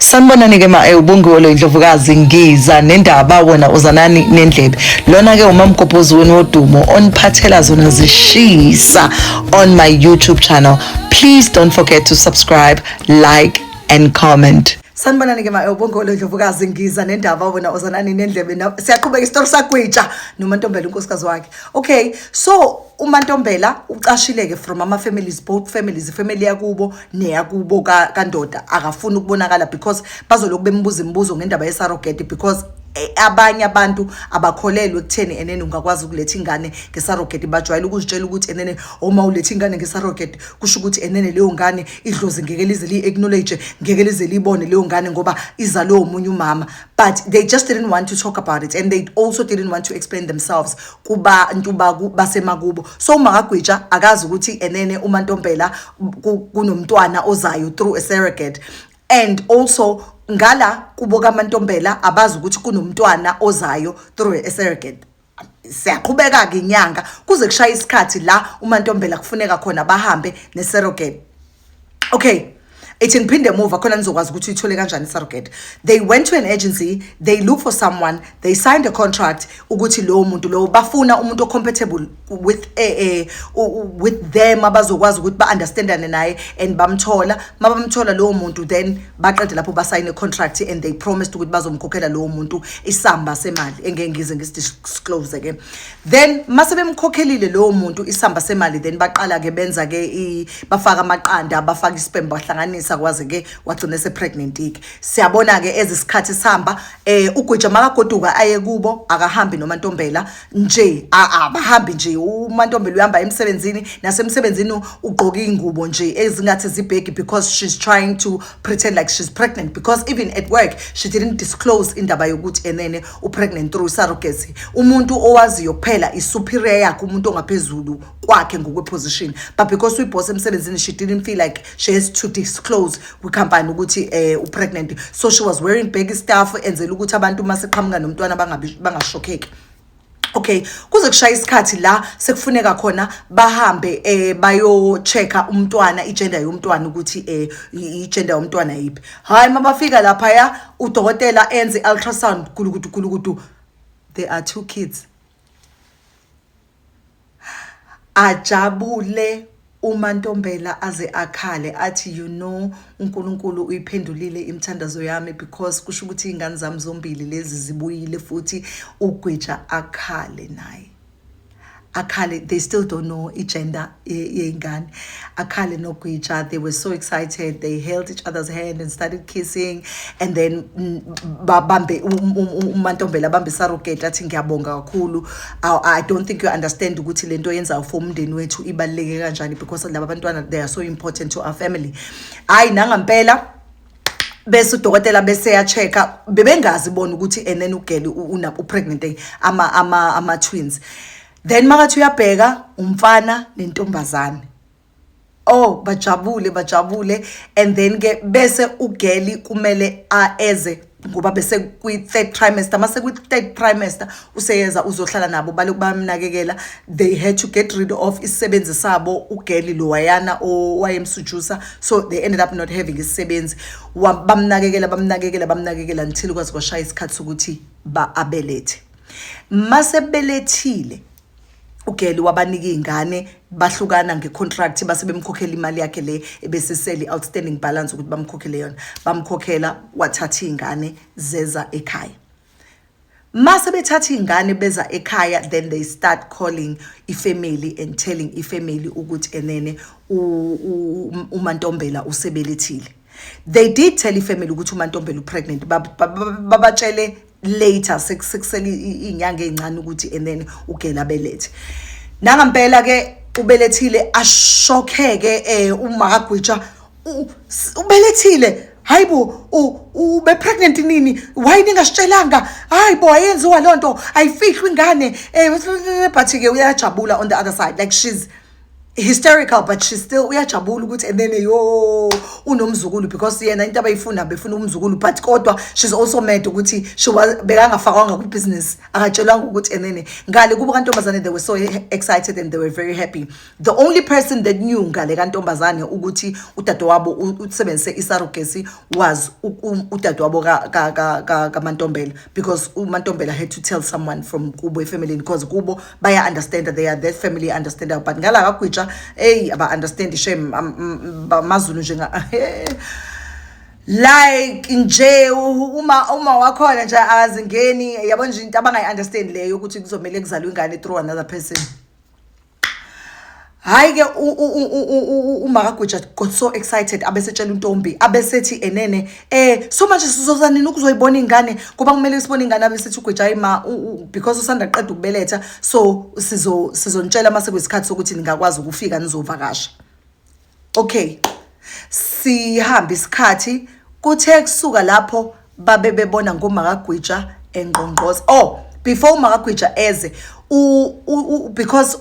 Sanibonani ke ubungolo indlovukazi ngiza nendaba wona uzanani nendlebe. Lona ke umamgobhozi wenu wodumo oniphathela zona zishisa on my YouTube channel. Please don't forget to subscribe, like and comment. Sanibonani ke ubungolo indlovukazi ngiza nendaba wona uzanani nendlebe. Siyaqhubeka isitori saGwija noMantombela unkosikazi wakhe. Okay, so uMantombela ucashileke from ama families, both families, ifamily yakubo neyakubo kaNdoda akafuna ukubonakala because bazoloku bembuza imibuzo ngendaba yesurrogate because abanye abantu abakholelwe ekutheni enene ungakwazi ukuletha ingane ngesurrogate bajwayele ukuzitshela ukuthi enene uma uletha ingane ngesurrogate kusho ukuthi enene leyo ngane idlozi ngeke lize li-acknowledge ngeke lize libone leyo ngane ngoba izalwe umunye umama, but they just didn't want to talk about it and they also didn't want to explain themselves kubantu basemakubo. So uMakaGwija akazi ukuthi enene uMantombela kunomntwana ozayo through a surrogate, and also ngala kubo kaMantombela abazi ukuthi kunomntwana ozayo through a surrogate. Siyaqhubeka ke inyanga kuze kushaya isikhathi la uMantombela kufuneka khona bahambe ne-surrogate. Okay, it's in Pinde move khona nizokwazi ukuthi uyithole kanjani surrogate. They went to an agency, they look for someone, they signed a contract ukuthi lo muntu lo bafuna umuntu compatible with them abazokwazi ukuthi ba-understandane naye and bamthola. Mabamthola lo muntu then baqede lapho ba-sign a contract and they promised ukuthi bazomkhokhela lo muntu isamba semali engeke ngize ngisidisclose ke. Then mase bemkhokhelile lo muntu isamba semali then baqala ke benza ke bafaka amaqanda bafaka isperm bahlanganisa kwaze ke wagcina pregnant ke. Siyabona ke ezisikhathi sihamba uGwija makagoduka aye kubo akahambi noMantombela nje abahambi nje uMantombela uyahamba emsebenzini nasemsebenzini ugqoka ingubo nje ezingathi zibhegi because she's trying to pretend like she's pregnant because even at work she didn't disclose indaba yokuthi enene upregnant through surrogacy. Umuntu owaziyo kuphela isuperior yakhe umuntu ongaphezulu kwakhe ngokweposition, but because uyiboss emsebenzini she didn't feel like she has to disclose kwikhampani ukuthi upregnant, so she was wearing baggy stuff enzela ukuthi abantu maseqhamuka nomntwana bangashokheki. Okay, kuze kushaya isikhathi la sekufuneka khona bahambe bayo checka umntwana igender yomntwana ukuthi igender yomntwana yipi. Hayi mabafika lapha ya udokotela enze ultrasound kulukudu there are 2 kids. Ajabule uMantombela aze akhale athi uNkulunkulu uyiphendulile imithandazo yami because kusho ukuthi ingane zami zombili lezi zibuyile futhi uGwija akhale naye. Akhale, they still don't know gender yengane. Akhale noGwija, they were so excited. They held each other's hand and started kissing, and then babambe uMantombela bambe surrogate athi ngiyabonga kakhulu. I don't think you understand ukuthi lento yenza for umndeni wethu ibaluleke kanjani because laba bantwana they are so important to our family. Hayi nangampela bese udokotela bese ya checka bebengazi bona ukuthi enene ugeli upregnant ama twins. Then makathi uyabheka umfana nentombazane. Oh bajabule and then ke bese ugeli kumele eze ngoba bese kwi-3rd trimester mase kwi-3rd trimester useyeza uzohlala nabo baloku bamnakekela. They had to get rid of isisebenzi sabo ugeli lo wayana owayemsujusa, so they ended up not having isisebenzi. Bamnakekela until kwazi kwashaya isikhathi sokuthi abelethe. Mase belethile ugeli wabanika ingane bahlukana ngecontract base bemkhokhela imali yakhe le ebesiseli outstanding balance ukuthi bamkhokhele yona. Bamkhokhela wathatha ingane zeza ekhaya. Mase bethatha ingane beza ekhaya then they start calling ifamily and telling ifamily ukuthi enene uMantombela usebelethile. They did tell ifamily ukuthi uMantombela upregnant babatshele later sekuseli inyanga ezincane ukuthi and then ugela abelethe. Nangampela ke ubelethile ashokheke uMakaGwija ubelethile. Hayibo ube pregnant nini? Why ningasitshelanga? Hayibo ayenziwa lonto ayifihlwe ingane but ke uyajabula on the other side like she's hysterical, but she still uyajabula ukuthi and then yo unomzukulu because yena into abayifuna befuna umzukulu, but kodwa she's also mad ukuthi she was bekangafakwanga ku business akatshelanga ukuthi and then ngale kuba kantombazane they were so excited and they were very happy. The only person that knew ngale kantombazane ukuthi udadewabo usebenzise isarugesi was udadewabo ka Mantombela, because uMantombela had to tell someone from Kubo family because Kubo baya understand that they are that family understand, but ngala kaGwija hey aba understand shame bamazulu njenga like nje uma wakhona nje azingeni yabo nje into abangayi understand leyo ukuthi kuzomela kuzalwe ingane through another person. Hayi ke uMakaGwija got so excited abesetshela uNtombi abesethi enene so manje sizoza nini ukuzoyibona ingane kuba kumele sibone ingane abesethi uGwija ima because usanda qeda ukubeletha so sizontshela mase kwesikhathi sokuthi ningakwazi ukufika nizovakasha. Okay, sihamba isikhathi kuthe kusuka lapho babe bebona ngoMakaGwija engqongqoza. Oh, before uMakaGwija eze because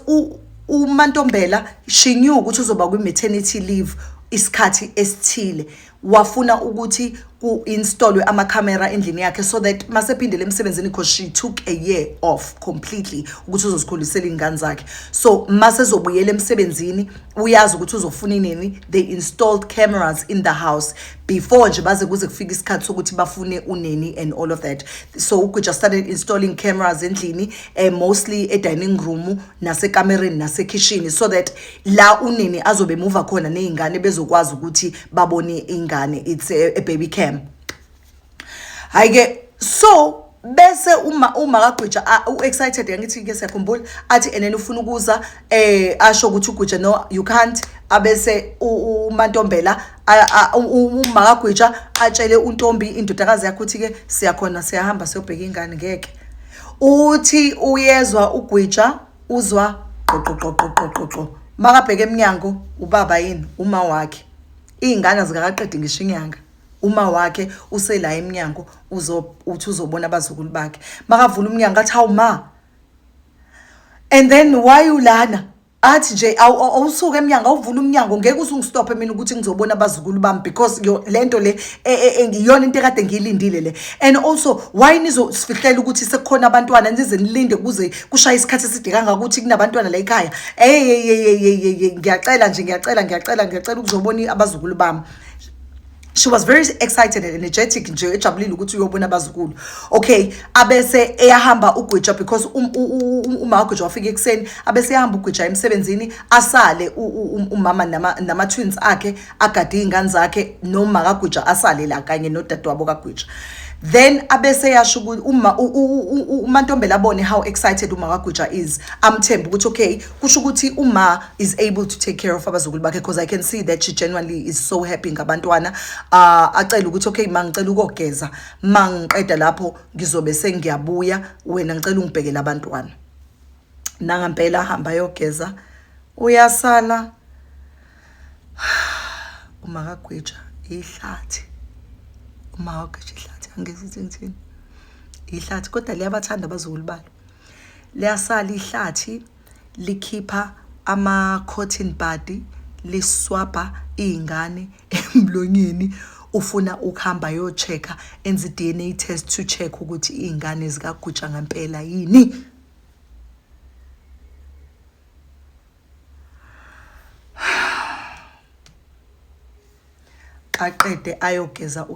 uMantombela she knew ukuthi uzoba ku maternity leave isikhathi esithile, wafuna ukuthi ku-installwe ama-camera endlini yakhe so that masephindele emsebenzini because she took a year off completely ukuthi uzozikhulisela iy'ngane zakhe. So masezobuyela emsebenzini uyazi ukuthi uzofuna inini, they installed cameras in the house before nje baze kuze kufika isikhathi sokuthi bafune uneni and all of that. So uGwija started installing cameras endlini mostly e-dining room nasekamereni nasekitchen so that la uneni azobe move khona ney'ngane bezokwazi ukuthi babone ingane. It's a baby cam. Hayi so bese uMakaGwija excited yangithi ke siyakhumbula athi enene ufuna ukuza asho ukuthi uGwija no you can't, abese uMantombela uMakaGwija atshele uNtombi indodakazi yakhe ukuthi ke siyakhona siyahamba siyobheka ingane ngeke. Uthi uyezwa uGwija uzwa qoqoqoqoqoqo makabheka eminyango ubaba yini uma wakhe ingane zikaqedi ngisho inyanga uma wakhe usela eminyango uthi uzobona abazukulu bakhe makavula umnyango athi hawu ma and then why ulana athi nje awusuke eminyango awuvula umnyango ngeke usungistophe mina ukuthi ngizobona abazukulu bami because lento le ngiyona into ekade ngiyilindile le. And also why nizosifihlela ukuthi sekukhona abantwana nize nilinde kuze kushaya isikhathi eside kangaka ukuthi kunabantwana la ekhaya ngiyacela ukuzobona abazukulu bami. She was very excited and energetic nje ejabulile ukuthi uyobona abazukulu. Okay, abese eyahamba uGwija because uMakaGwija wafika ekuseni abese eyahamba uGwija emsebenzini asale umama nama twins akhe agade ingane zakhe noMakaGwija asale la kanye nodadewabo kaGwija. Then abese yasho ukuthi uMantombela abone how excited uMakaGwija is, amthemba ukuthi okay kusho ukuthi uma is able to take care of abazukulu bakhe because I can see that she genuinely is so happy ngabantwana. Acela ukuthi okay mangicela ukogeza mangiqeda lapho ngizobe sengiyabuya wena ngicela ungibhekele abantwana. Nangampela hamba yogeza uyasala uMakaGwija ihlathi uMakaGwija ihlathi angesithi ngithini ihlathi kodwa liyabathanda abazukulu balo liyasala ihlathi likhipha ama-cotton bud liswabha iy'ngane emlonyeni ufuna ukuhamba yo-check-a enza i-DNA test to check ukuthi iy'ngane zikaGwija ngempela yini. Aqede ayogeza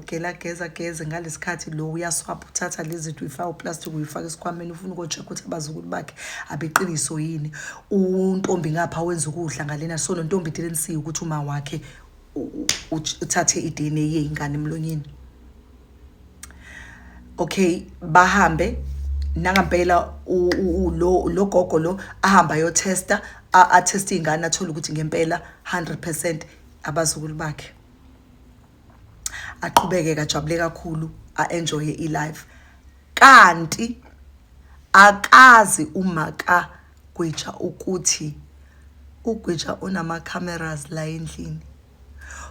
geze ngalesikhathi lo uyaswapha uthatha lezi zinto uyifaka uplastic uyifaka esikhwameni ufuna uko-check ukuthi abazukulu bakhe abeqiniso yini. uNtombi ngapha wenza ukudla ngalena so noNtombi didn't see ukuthi uma wakhe uthathe i-DNA yey'ngane emlonyeni. Okay, bahambe nangampela lo gogo lo ahamba yo testa atesta ingane athola ukuthi ngempela 100% abazukulu bakhe. Aqhubeke kajabule kakhulu enjoy i-life. Kanti akazi uMakaGwija ukuthi uGwija unama cameras la endlini.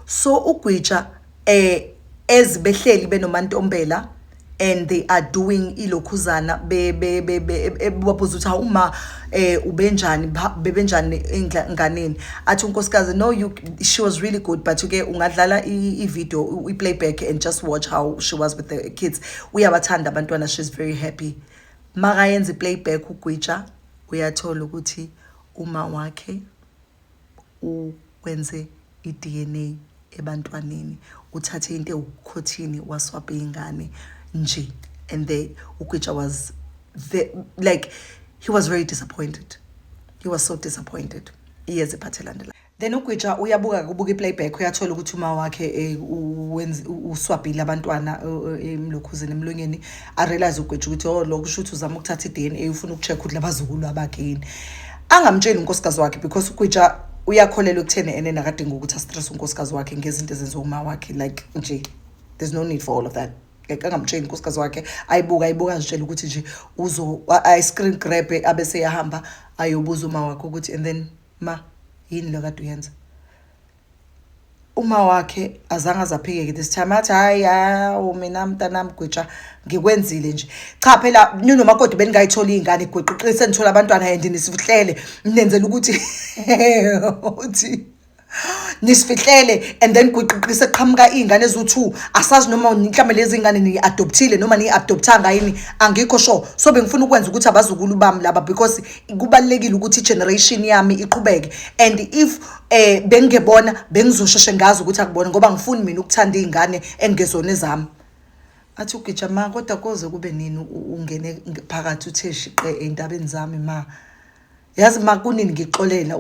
So uGwija ezibehleli benoMantombela and they are doing ilokhuzana babuza ukuthi uma ubenjani bebenjani enganeni athi unkosikazi no she was really good but ke ungadlala i-video i-playback and just watch how she was with the kids uyabathanda abantwana she's very happy makayenza i-playback uGwija uyathola ukuthi uma wakhe wenze i-DNA ebantwaneni uthathe into ewukhothini waswapha ingane nje and uGwija was like he was very disappointed. He was so disappointed. Iyeze iphathelana la. Then uGwija uyabuka kubuka i-playback uyathola ukuthi uma wakhe uswabhile abantwana emlokhuzeni emlonyeni arealize uGwija ukuthi lo kusho ukuthi uzama ukuthatha i-DNA ufuna ukucheck ukuthi labazukulu abakhe yini. Angamtsheli unkosikazi wakhe because uGwija uyakholelwa ekutheni enena akadinga ukuthi astress unkosikazi wakhe ngezinto ezenziwa uma wakhe like nje there's no need for all of that. Like angamtsheli unkosikazi wakhe ayibuka nje ukuthi nje uzo screen grab abese yahamba ayobuza uma wakhe ukuthi and then ma yini lo kade uyenza uma wakhe azange azaphike this time athi hayi mina mntanami Gwija ngikwenzile nje cha phela ninomakoti beningayithola ingane gweqiqise nithola abantwana and nisifihlele nenzela ukuthi uthi nisifihlele and then gweqiqise qhamuka ingane ezu2 asazi noma mhlawumbe lezi ingane ni adoptile noma ni adoptanga yini angikho sure so bengifuna ukwenza ukuthi abazukulu bami laba because kubalekile ukuthi generation yami iqhubeke and if bengebona bengizosheshe ngazi ukuthi akubona ngoba ngifuni mina ukuthanda izingane engezona ezami athi uGwija ma kodwa koze kube nini ungene phakathi uthe shiqe endabeni zami ma yazi ma kunini ngixolela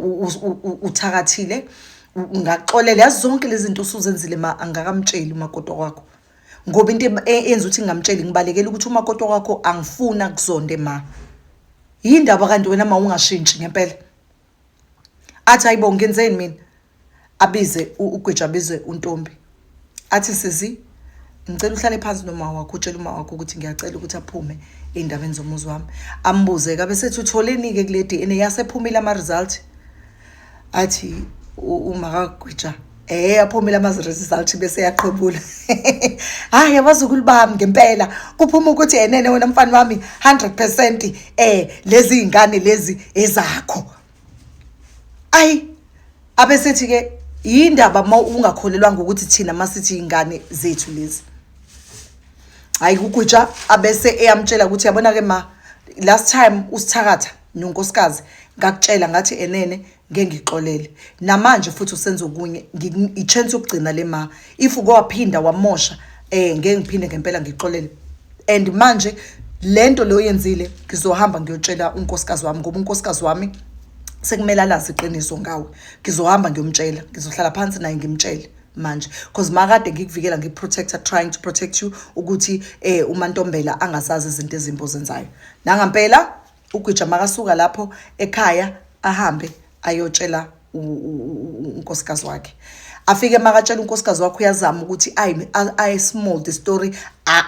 uthakathile ngaxolela yazi zonke lezi zinto usuzenzile ma angakamtsheli umakoti wakho ngoba into enza ukuthi ngamtsheli ngibalekela ukuthi umakoti wakho angifuna kuzonde ma yindaba kanti wena ma ungashintshi ngempela athi hayibo ngenzeni mina abize uGwija abize untombi athi sizi ngicela uhlale phansi noma wakho utshela uma wakho ukuthi ngiyacela ukuthi aphume endabeni zomuzi wami ambuze kabe sethi utholeni ke kule DNA yasephumile ama result athi uma kaGwija aphumile ama result bese yaqhubula hayi abazukulu bami ngempela kuphuma ukuthi enene wena mfana wami 100% lezi ingane lezi ezakho ayi abesethi ke yindaba ungakholelwanga ukuthi thina masithi ingane zethu lezi hayi uGwija abese eyamtshela ukuthi yabona ke ma last time usithakatha nonkosikazi ngakutshela ngathi enene ngeke ngixolele namanje futhi usenza okunye ichance ukugcina le ma if ukwaphinda wamosha ngeke ngiphinde ngempela ngixolele and manje lento lo yenzile ngizohamba ngiyotshela unkosikazi wami ngoba unkosikazi wami sekumele alazi iqiniso ngawe ngizohamba ngiyomtshela ngizohlala phansi naye ngimtshele manje because makade ngikuvikela ngiprotector trying to protect you ukuthi uMantombela angasazi izinto ezimbo zenzayo nangampela uGwija makasuka lapho ekhaya ahambe ayotshela unkosikazi wakhe afike makatshela unkosikazi wakhe uyazama ukuthi I small the story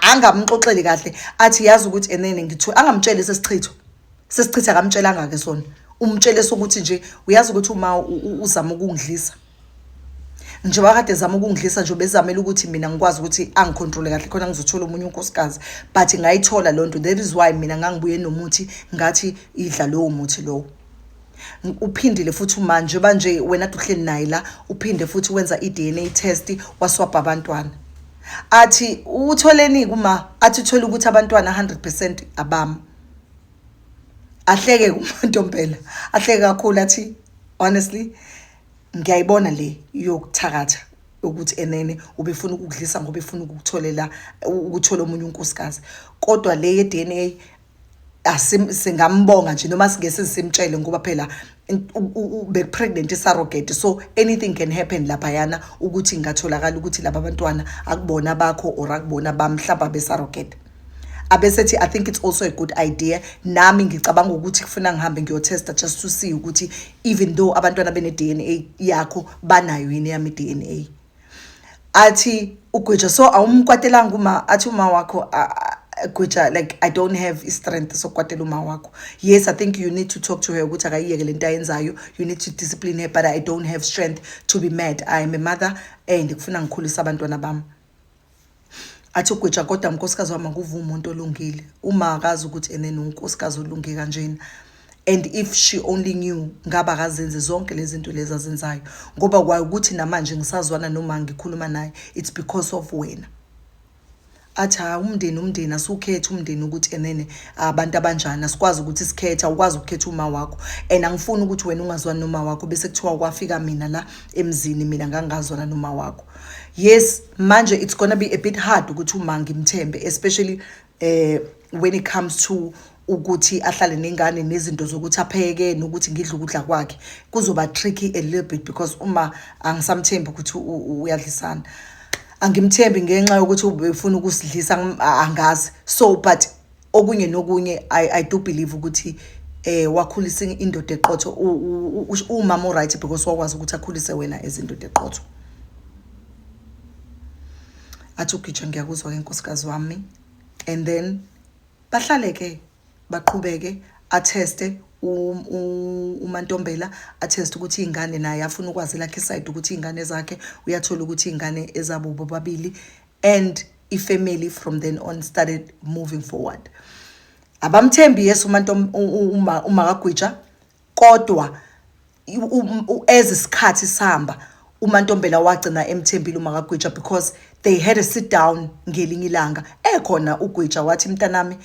angamxoxeli kahle athi yazi ukuthi enene ngithu angamtsheli sesichitha akamtshelanga ke sona umtshele sokuthi nje uyazi ukuthi uma uzama ukungidlisa nje wakade zama ukungidlisa nje bezamela ukuthi mina ngikwazi ukuthi angicontrol kahle khona ngizothola umunye unkosikazi but ngayithola lonto that is why mina ngangibuye nomuthi ngathi idla lowo muthi lowo uphindile futhi manje wena uhleli naye la uphinde futhi wenza iDNA test waswapha abantwana athi utholeni kuma athi uthola ukuthi abantwana 100% abami ahleke kuMantombela ahleke kakhulu athi honestly ngiyayibona le yokuthakatha ukuthi enene ubefuna ukudlisa ngoba efuna ukutholela ukuthola umunye unkosikazi kodwa le yeDNA singambonga nje noma singese simtshele ngoba phela be pregnant surrogate so anything can happen lapha yana ukuthi ngatholakala ukuthi laba bantwana akubona bakho or akubona bamhlaba be surrogate abesethi I think it's also a good idea nami ngicabanga ukuthi kufuna ngihambe ngiyotesta just to see ukuthi even though abantwana bene DNA yakho banayo yini yami DNA athi uGwija so awumkwatelanga uma athi uma wakho Gwija like I don't have strength sokwatela uma wakho yes I think you need to talk to her ukuthi akayiyeke lento ayenzayo you need to discipline her but I don't have strength to be mad I am a mother and ngifuna ngikhulisa abantwana bami athi uGwija kodwa unkosikazi wami akuvume umuntu olungile uma akazi ukuthi enene unkosikazi olunge kanjena. And if she only knew ngaba akazenze zonke lezi zinto lezi azenzayo ngoba kwaye ukuthi namanje ngisazwana noma ngikhuluma naye it's because of wena. Athi umndeni asukhethe umndeni ukuthi enene abantu abanjani asikwazi ukuthi sikhethe ukwazi ukukhetha uma wakho and angifuni ukuthi wena ungazwani noma wakho bese kuthiwa kwafika mina la emzini mina ngangazwana noma wakho. Yes, manje it's gonna be a bit hard ukuthi uma ngimthembe especially when it comes to ukuthi ahlale nengane nezinto zokuthi apheke nokuthi ngidla ukudla kwakhe kuzoba tricky a little bit because uma angisamthembi ukuthi uyadlisana. Angimthembi ngenxa yokuthi ubefuna ukusidlisa angazi. So but okunye nokunye I do believe ukuthi wakhulisa indoda eqotho umama right because wakwazi ukuthi akhulise wena ezindoda eqotho. Athi uGwija ngiyakuzwa ke nkosikazi wami and then bahlale ke baqhubeke atteste uMantombela attest ukuthi ingane naye afuna ukwazi lakhe side ukuthi ingane zakhe uyathola ukuthi ingane ezabo bobabili and ifamily from then on started moving forward. Abamthembi yes uma kaGwija kodwa ezisikhathi sihamba uMantombela wagcina emthembile uma kaGwija because they had a sit down ngelinye ilanga ekhona uGwija wathi mntanami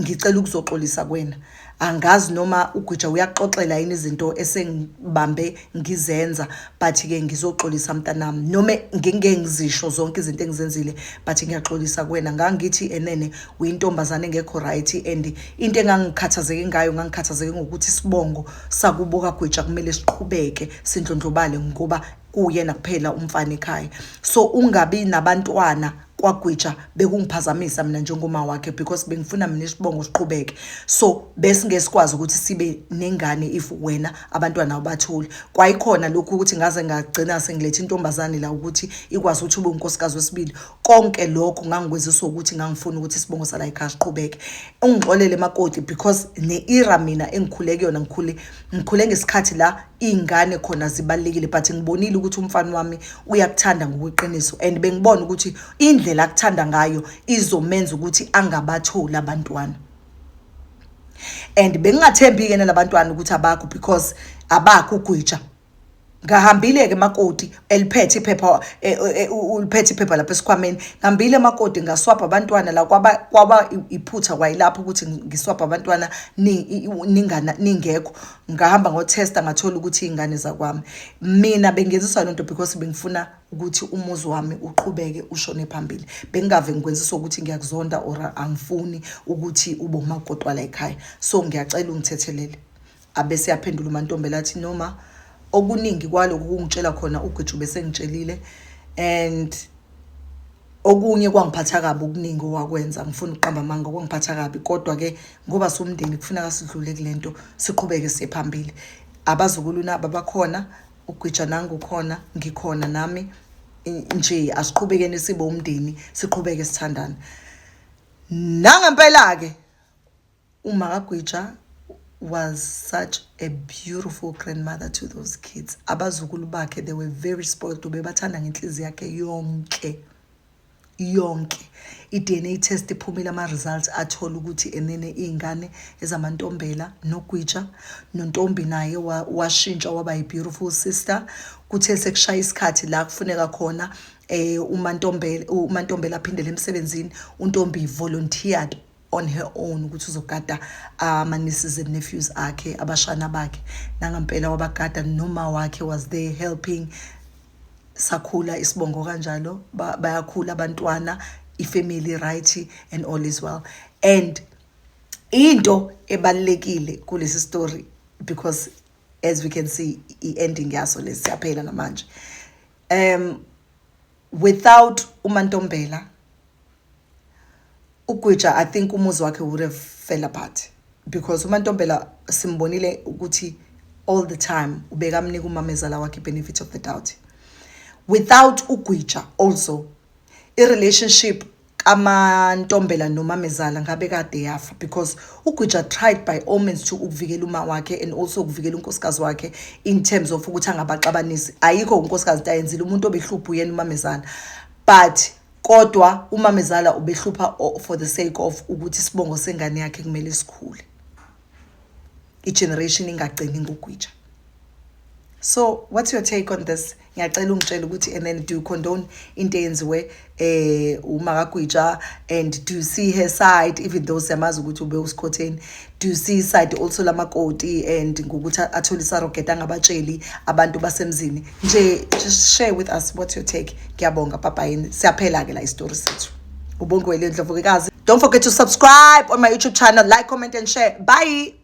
ngicela ukuzoxolisa kwena angazi noma uGwija uyaxoxela yini izinto esengibambe ngizenza but ke ngizoxolisa mntanami noma ngingengizisho zonke izinto engizenzile but ngiyaxolisa kwena ngangithi enene uyintombazane engekho right and into engangikhathazeke ngayo ngangikhathazeke ngokuthi isibongo sakubo kaGwija kumele siqhubeke sindlondlobale ngoba kuyena kuphela umfana ekhaya. So ungabi nabantwana kwaGwija bekungiphazamisa mina njengoma wakhe because bengifuna mina isibongo siqhubeke. So bese ngesikwazi ukuthi sibe nengane if wena abantwana abathuli. Kwayikhona lokhu ukuthi ngaze ngagcina sengilethe intombazane la ukuthi ikwazi ukuthi ube unkosikazi wesibili. Konke lokho ngangikwezisa ukuthi ngangifuna ukuthi isibongo sala ekhaya siqhubeke. Ungixolele makoti because neira mina engikhule kuyona ngikhule ngesikhathi la ingane khona zibalekile but ngibonile ukuthi umfana wami uyakuthanda ngokweqiniso and bengibona ukuthi indlela akuthanda ngayo izomenza ukuthi angabatholi abantwana. And bengingathembi ke nalabantwana ukuthi abakho because abakho uGwija. Ngahambile ke makoti eliphethe iphepha uliphethe iphepha lapha esikhwameni ngihambile makoti ngaswapha abantwana la kwaba iphutha kwayilapho ukuthi ngiswapha abantwana ningekho ngahamba ngotesta ngathola ukuthi ingane zakwami mina bengenziswa lonto because bengifuna ukuthi umuzi wami uqhubeke ushone phambili bengave ngikwenzisa ukuthi ngiyakuzonda or angifuni ukuthi ube umakoti la ekhaya. So ngiyacela ungithethelele abese yaphendula uMantombela athi noma okuningi kwaloko kungitshela khona uGwija bese ngitshelile and okunye kwangiphatha kabi okuningi owakwenza ngifuna uqamba amanga kwangiphatha kabi kodwa ke ngoba somndeni kufuneka sidlule kulento siqhubeke siphambili. Abazukulu nabo bakhona uGwija nangu khona ngikhona nami nje asiqhubekeni sibe umndeni siqhubeke sithandana. Nangempela ke uma kaGwija was such a beautiful grandmother to those kids. Abazukulu bakhe they were very spoiled bebathanda ngenhliziyo yakhe yonke. I-DNA test iphumile ama results athola ukuthi enene ingane ezaMantombela noGwija nontombi naye washintsha waba yi beautiful sister. Kuthe sekushaya isikhathi la kufuneka khona uMantombela aphindele emsebenzini untombi volunteered on her own ukuthi uzogada ama nieces and nephews akhe abashana bakhe nangempela wabagada noma wakhe was there helping. Sakhula isibongo kanjalo bayakhula abantwana ifamily right and all is well. And into ebalekile kulesi story because as we can see ending yaso lesiyaphela namanje without uMantombela uGwija I think umuzi wakhe would have fell apart because uMantombela simbonile ukuthi all the time ubeka mnika umamezala wakhe benefit of the doubt. Without uGwija also a relationship kaMantombela nomamezala ngabe kade yafa because uGwija tried by all means to ukuvikela uma wakhe and also ukuvikela unkosikazi wakhe in terms of ukuthi angabaxabanisi. Ayikho unkosikazi ayenzile umuntu obehlupha uyena umamezala but kodwa umamezala ubehlupha for the sake of ukuthi isibongo sengane yakhe kumele sikhule, igeneration ingagcini ngogwija. So what's your take on this? Ngiyacela ungitshela ukuthi, and then do you condone into eyenziwe uMakagwija, and do you see her side, even though siyamazi ukuthi ube usikhotheni, do you see side also lamakoti and ngokuthi athole isarogeta ngabatsheli abantu basemzini nje? Just share with us what's your take. Ngiyabonga papa yini, siyaphela ke la istory sethu. Ubongiwe le Ndlovukekazi. Don't forget to subscribe on my YouTube channel, like, comment and share. Bye.